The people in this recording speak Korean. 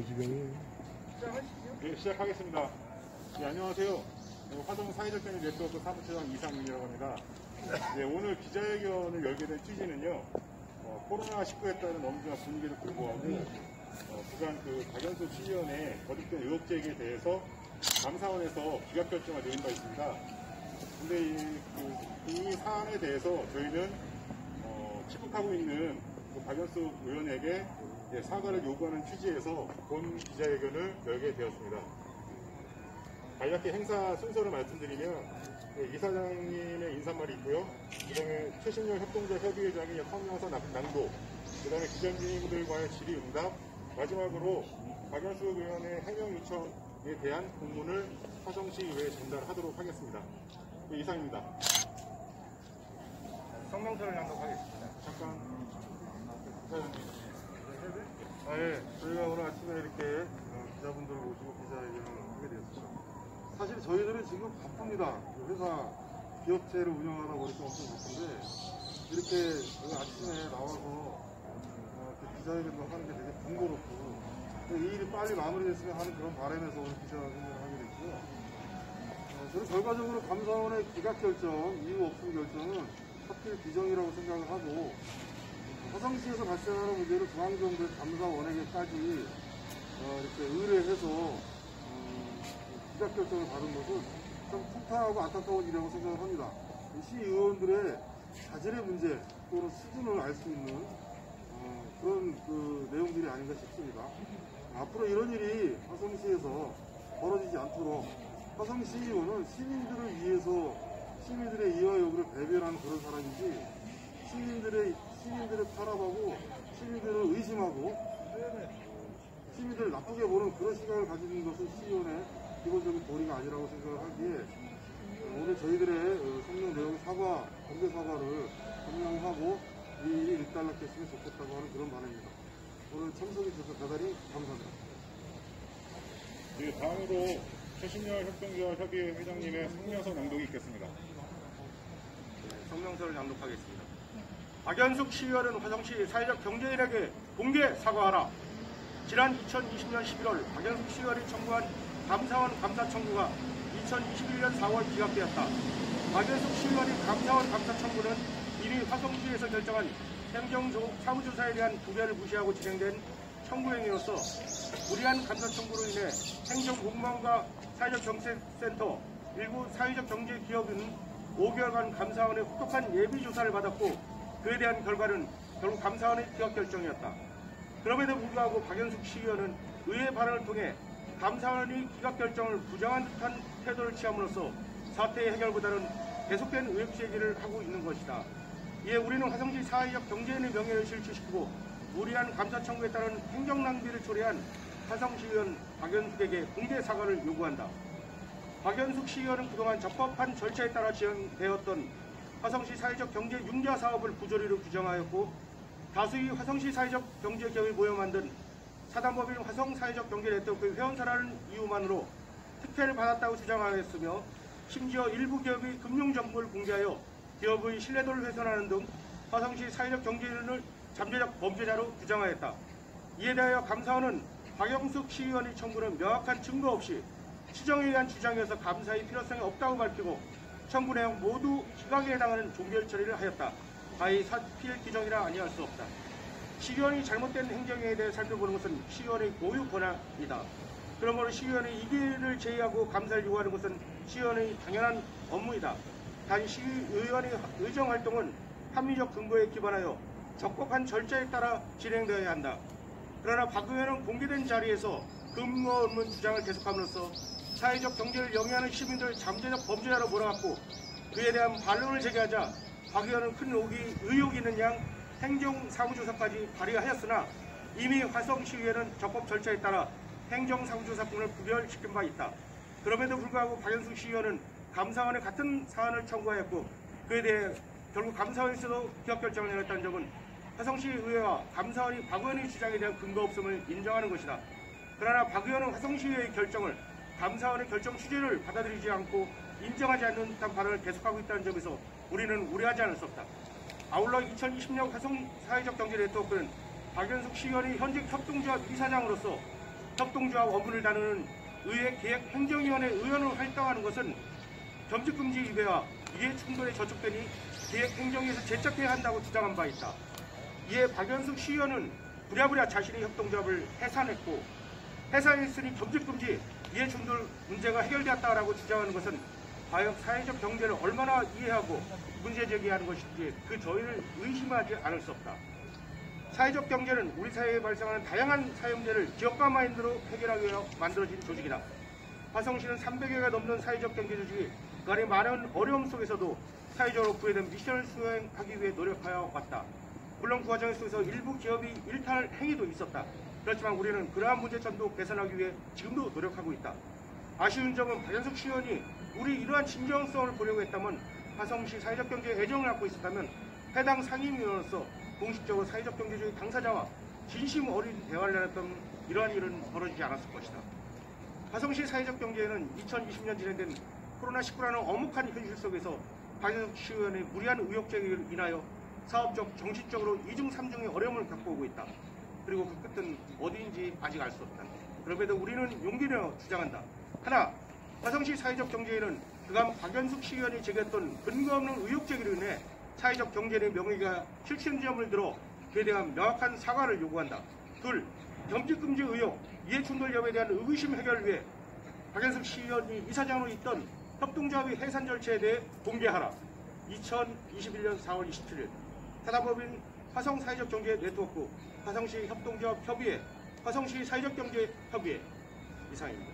네, 시작하겠습니다. 네, 안녕하세요. 화성 사회적 경제 네트워크 사무처장 이상민이라고 합니다. 네, 오늘 기자회견을 열게 된 취지는요, 코로나19에 따른 엄중한 분위기를 불구하고 그간 박연숙 시의원의 거듭된 의혹 제기에 대해서 감사원에서 기각 결정을 내린 바 있습니다. 근데 이 사안에 대해서 저희는 취급하고 있는 박연숙 의원에게 사과를 요구하는 취지에서 본 기자회견을 열게 되었습니다. 간략히 행사 순서를 말씀드리면 이사장님의 인사말이 있고요. 그 다음에 최신열 협동조 협의회장의 성명서 낭독, 그 다음에 기자님들과의 질의응답, 마지막으로 박연숙 의원의 해명 요청에 대한 공문을 화성시의회에 전달하도록 하겠습니다. 이상입니다. 성명서를 낭독하겠습니다. 잠깐. 예. 저희가 오늘 아침에 이렇게 기자분들을 모시고 기자회견을 하게 되었습니다. 사실 저희들은 지금 바쁩니다. 회사 기업체를 운영하다 보니까 엄청 바쁜데 이렇게 아침에 나와서 기자회견도 하는 게 되게 번거롭고 이 일이 빨리 마무리됐으면 하는 그런 바람에서 오늘 기자회견을 하게 됐고요. 저는 결과적으로 감사원의 기각 결정, 이유 없음 결정은 하필 비정이라고 생각을 하고 화성시에서 발생하는 문제를 중앙정부의 감사원에게까지 이렇게 의뢰해서 기각 결정을 받은 것은 좀 통탄하고 안타까운 일이라고 생각을 합니다. 시의원들의 자질의 문제 또는 수준을 알 수 있는 그런 내용들이 아닌가 싶습니다. 앞으로 이런 일이 화성시에서 벌어지지 않도록 화성시의원은 시민들을 위해서 시민들의 이와 여부를 배변하는 그런 사람이지 시민들을 탄압하고 시민들을 의심하고 시민들을 나쁘게 보는 그런 시각을 가지는 것은 시의원의 기본적인 도리가 아니라고 생각을 하기에 오늘 저희들의 성명 내용 사과, 공개 사과를 감명하고 이 일이 일단락됐으면 좋겠다고 하는 그런 바람입니다. 오늘 참석해 주셔서 대단히 감사합니다. 네, 다음으로 최신열 협동조합 협의회 회장님의 성명서 낭독이 있겠습니다. 네, 성명서를 낭독하겠습니다. 박연숙 시의원은 화성시 사회적 경제인에게 공개 사과하라. 지난 2020년 11월 박연숙 시의원이 청구한 감사원 감사 청구가 2021년 4월 기각되었다. 박연숙 시의원이 감사원 감사 청구는 이미 화성시에서 결정한 행정사무조사에 대한 구별을 무시하고 진행된 청구행위로서 무리한 감사 청구로 인해 행정공무원과 사회적경제센터 일부 사회적 경제 기업은 5개월간 감사원의 혹독한 예비조사를 받았고 그에 대한 결과는 결국 감사원의 기각 결정이었다. 그럼에도 불구하고 박연숙 시의원은 의회 발언을 통해 감사원이 기각 결정을 부정한 듯한 태도를 취함으로써 사태의 해결보다는 계속된 의혹 제기를 하고 있는 것이다. 이에 우리는 화성시 사회적 경제인의 명예를 실추시키고 무리한 감사 청구에 따른 행정 낭비를 초래한 화성시의원 박연숙에게 공개 사과를 요구한다. 박연숙 시의원은 그동안 적법한 절차에 따라 진행되었던 화성시 사회적 경제 융자 사업을 부조리로 규정하였고 다수의 화성시 사회적 경제 기업이 모여 만든 사단법인 화성 사회적 경제 네트워크 회원사라는 이유만으로 특혜를 받았다고 주장하였으며 심지어 일부 기업이 금융 정보를 공개하여 기업의 신뢰도를 훼손하는 등 화성시 사회적 경제인을 잠재적 범죄자로 규정하였다. 이에 대하여 감사원은 박연숙 시의원의 청구는 명확한 증거 없이 추정에 의한 주장이어서 감사의 필요성이 없다고 밝히고 청구 내용 모두 기각에 해당하는 종결 처리를 하였다. 가히 사필 규정이라 아니할 수 없다. 시의원이 잘못된 행정에 대해 살펴보는 것은 시의원의 고유 권한이다. 그러므로 시의원의 이 길을 제의하고 감사를 요구하는 것은 시의원의 당연한 업무이다. 단 시의원의 의정활동은 합리적 근거에 기반하여 적법한 절차에 따라 진행되어야 한다. 그러나 박 의원은 공개된 자리에서 근거 없는 주장을 계속함으로써 사회적 경제를 영위하는 시민들을 잠재적 범죄자로 몰아갔고 그에 대한 반론을 제기하자 박 의원은 큰 의혹이 있는 양 행정사무조사까지 발의하였으나 이미 화성시의회는 적법 절차에 따라 행정사무조사권을 구별시킨 바 있다. 그럼에도 불구하고 박연숙 시의원은 감사원에 같은 사안을 청구하였고 그에 대해 결국 감사원에서도 기각 결정을 내렸다는 점은 화성시 의회와 감사원이 박 의원의 주장에 대한 근거 없음을 인정하는 것이다. 그러나 박 의원은 화성시의회의 결정을 감사원의 결정 취지를 받아들이지 않고 인정하지 않는 듯한 발언을 계속하고 있다는 점에서 우리는 우려하지 않을 수 없다. 아울러 2020년 화성 사회적 경제 네트워크는 박연숙 시의원이 현직 협동조합 이사장으로서 협동조합 업무를 다루는 의회 기획행정위원회 의원으로 활동하는 것은 겸직금지 위배와 이해 충돌에 저촉되니 기획행정위에서 제척해야 한다고 주장한 바 있다. 이에 박연숙 시의원은 부랴부랴 자신의 협동조합을 해산했고, 해산했으니 겸직금지 이해 충돌 문제가 해결되었다라고 주장하는 것은 과연 사회적 경제를 얼마나 이해하고 문제 제기하는 것인지 그 저희를 의심하지 않을 수 없다. 사회적 경제는 우리 사회에 발생하는 다양한 사회 문제를 지역화 마인드로 해결하기 위해 만들어진 조직이다. 화성시는 300여개가 넘는 사회적 경제 조직이 그간의 많은 어려움 속에서도 사회적으로 부여된 미션을 수행하기 위해 노력하여 왔다. 물론 그 과정 속에서 일부 기업이 일탈 행위도 있었다. 그렇지만 우리는 그러한 문제점도 개선하기 위해 지금도 노력하고 있다. 아쉬운 점은 박연숙 시의원이 우리 이러한 진정성을 보려고 했다면, 화성시 사회적 경제에 애정을 갖고 있었다면 해당 상임위원으로서 공식적으로 사회적 경제주의 당사자와 진심 어린 대화를 나눴던 이러한 일은 벌어지지 않았을 것이다. 화성시 사회적 경제에는 2020년 진행된 코로나19라는 엄혹한 현실 속에서 박연숙 시의원의 무리한 의혹 제기를 인하여 사업적, 정신적으로 2중, 3중의 어려움을 겪고 오고 있다. 그리고 그 끝은 어디인지 아직 알 수 없다. 그럼에도 우리는 용기내어 주장한다. 하나, 화성시 사회적 경제에는 그간 박연숙 시의원이 제기했던 근거 없는 의혹 제기로 인해 사회적 경제의 명의가 실천점을 들어 그에 대한 명확한 사과를 요구한다. 둘, 겸직금지 의혹, 이해충돌 여부에 대한 의구심 해결을 위해 박연숙 시의원이 이사장으로 있던 협동조합의 해산 절차에 대해 공개하라. 2021년 4월 27일 사단법인 화성사회적경제 네트워크, 화성시 협동조합 협의회, 화성시 사회적경제 협의회 이상입니다.